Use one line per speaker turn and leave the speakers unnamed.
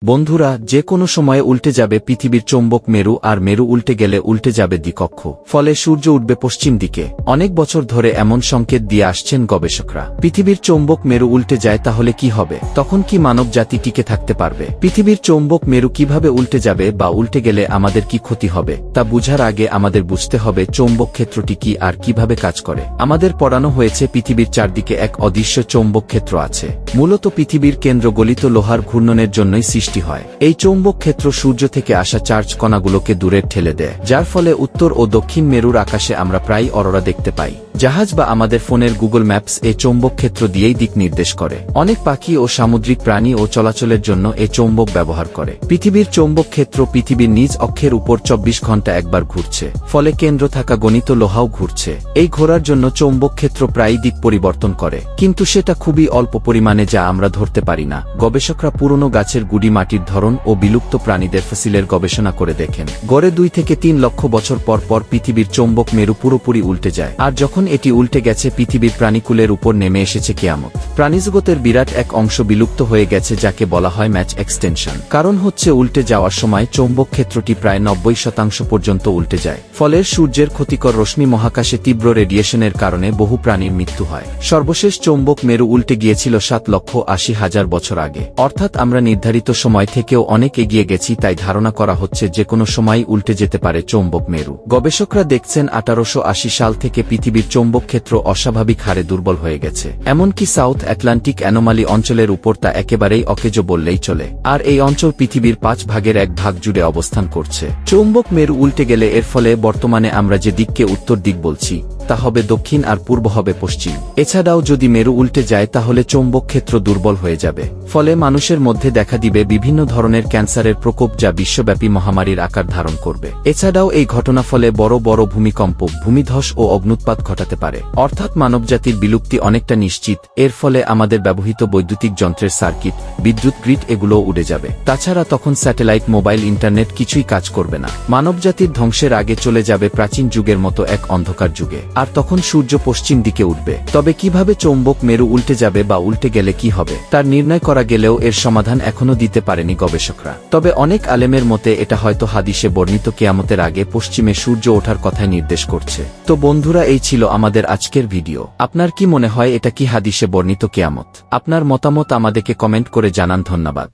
বন্ধুরা, যে কোনো সময়ে উল্টে যাবে পৃথিবীর চৌম্বক মেরু, আর মেরু উল্টে গেলে উল্টে যাবে দ্বিকক্ষ, ফলে সূর্য উঠবে পশ্চিম দিকে। অনেক বছর ধরে এমন সংকেত দিয়ে আসছেন গবেষকরা। পৃথিবীর চৌম্বক মেরু উল্টে যায় তাহলে কি হবে? তখন কি মানব জাতি টিকে থাকতে পারবে? পৃথিবীর চৌম্বক মেরু কিভাবে উল্টে যাবে বা উল্টে গেলে আমাদের কি ক্ষতি হবে তা বুঝার আগে আমাদের বুঝতে হবে চৌম্বক ক্ষেত্রটি কি আর কিভাবে কাজ করে। আমাদের পড়ানো হয়েছে পৃথিবীর চারদিকে এক অদৃশ্য চৌম্বক ক্ষেত্র আছে। মূলত পৃথিবীর কেন্দ্র গলিত লোহার ঘূর্ণনের জন্যই সৃষ্টি হয়। এই চৌম্বক ক্ষেত্র সূর্য থেকে আসা চার্জ কণাগুলোকে দূরে ঠেলে দেয়, যার ফলে উত্তর ও দক্ষিণ মেরুর আকাশে আমরা প্রায় অরোরা দেখতে পাই। জাহাজ বা আমাদের ফোনের গুগল ম্যাপস এই চৌম্বক ক্ষেত্র দিয়েই দিক নির্দেশ করে। অনেক পাখি ও সামুদ্রিক প্রাণী ও চলাচলের জন্য এই চৌম্বক ব্যবহার করে। পৃথিবীর চৌম্বক ক্ষেত্র পৃথিবীর নিজ অক্ষের উপর 24 ঘন্টা একবার ঘুরছে, ফলে কেন্দ্র থাকা গণিত লোহাও ঘুরছে। এই ঘোরার জন্য চৌম্বক ক্ষেত্র প্রায়ই দিক পরিবর্তন করে, কিন্তু সেটা খুবই অল্প পরিমাণে, যা আমরা ধরতে পারি না। গবেষকরা পুরনো গাছের গুড়ি, মাটির ধরন ও বিলুপ্ত প্রাণীদের ফসিলের গবেষণা করে দেখেন গড়ে 2 থেকে 3 লক্ষ বছর পর পর পৃথিবীর চৌম্বক মেরু পুরোপুরি উল্টে যায়। আর যখন এটি উল্টে গেছে, পৃথিবীর প্রাণীকুলের উপর নেমে এসেছে কিয়ামত। প্রাণীজগতের বিরাট এক অংশ বিলুপ্ত হয়ে গেছে, যাকে বলা হয় ম্যাচ এক্সটেনশন। কারণ হচ্ছে উল্টে যাওয়ার সময় চৌম্বক ক্ষেত্রটি প্রায় 90% পর্যন্ত উল্টে যায়। ফলে সূর্যের ক্ষতিকর রশ্মি মহাকাশে তীব্র রেডিয়েশনের কারণে বহু প্রাণীর মৃত্যু হয়। সর্বশেষ চৌম্বক মেরু উল্টে গিয়েছিল 7,80,000 বছর আগে, অর্থাৎ আমরা নির্ধারিত সময় থেকেও অনেক এগিয়ে গেছি। তাই ধারণা করা হচ্ছে যে কোনো সময়ই উল্টে যেতে পারে চৌম্বক মেরু। গবেষকরা দেখছেন 1880 সাল থেকে পৃথিবীর চৌম্বক ক্ষেত্র অস্বাভাবিক হারে দুর্বল হয়ে গেছে। এমনকি সাউথ আটলান্টিক অ্যানোমালি অঞ্চলের উপর তা একেবারেই অকেজো বললেই চলে। আর এই অঞ্চল পৃথিবীর 5 ভাগের 1 ভাগ জুড়ে অবস্থান করছে। চৌম্বক মেরু উল্টে গেলে এর ফলে বর্তমানে আমরা যে দিককে উত্তর দিক বলছি তা হবে দক্ষিণ, আর পূর্ব হবে পশ্চিম। এছাড়াও যদি মেরু উল্টে যায় তাহলে চৌম্বক ক্ষেত্র দুর্বল হয়ে যাবে, ফলে মানুষের মধ্যে দেখা দিবে বিভিন্ন ধরনের ক্যান্সারের প্রকোপ, যা বিশ্বব্যাপী মহামারীর আকার ধারণ করবে। এছাড়াও এই ঘটনা ফলে বড় বড় ভূমিকম্প, ভূমিধস ও অগ্ন্যুৎপাত ঘটাতে পারে, অর্থাৎ মানবজাতির বিলুপ্তি অনেকটা নিশ্চিত। এর ফলে আমাদের ব্যবহৃত বৈদ্যুতিক যন্ত্রের সার্কিট, বিদ্যুৎ গ্রিড এগুলোও উড়ে যাবে। তাছাড়া তখন স্যাটেলাইট, মোবাইল, ইন্টারনেট কিছুই কাজ করবে না। মানবজাতির ধ্বংসের আগে চলে যাবে প্রাচীন যুগের মতো এক অন্ধকার যুগে। আর তখন সূর্য পশ্চিম দিকে উঠবে। তবে কিভাবে চৌম্বক মেরু উল্টে যাবে বা উল্টে গেলে কি হবে তার নির্ণয় করা গেলেও এর সমাধান এখনো দিতে পারেনি গবেষকরা। তবে অনেক আলেমের মতে এটা হয়তো হাদিসে বর্ণিত কিয়ামতের আগে পশ্চিমে সূর্য ওঠার কথাই নির্দেশ করছে। তো বন্ধুরা, এই ছিল আমাদের আজকের ভিডিও। আপনার কি মনে হয় এটা কি হাদিসে বর্ণিত কিয়ামত? আপনার মতামত আমাদেরকে কমেন্ট করে জানান। ধন্যবাদ।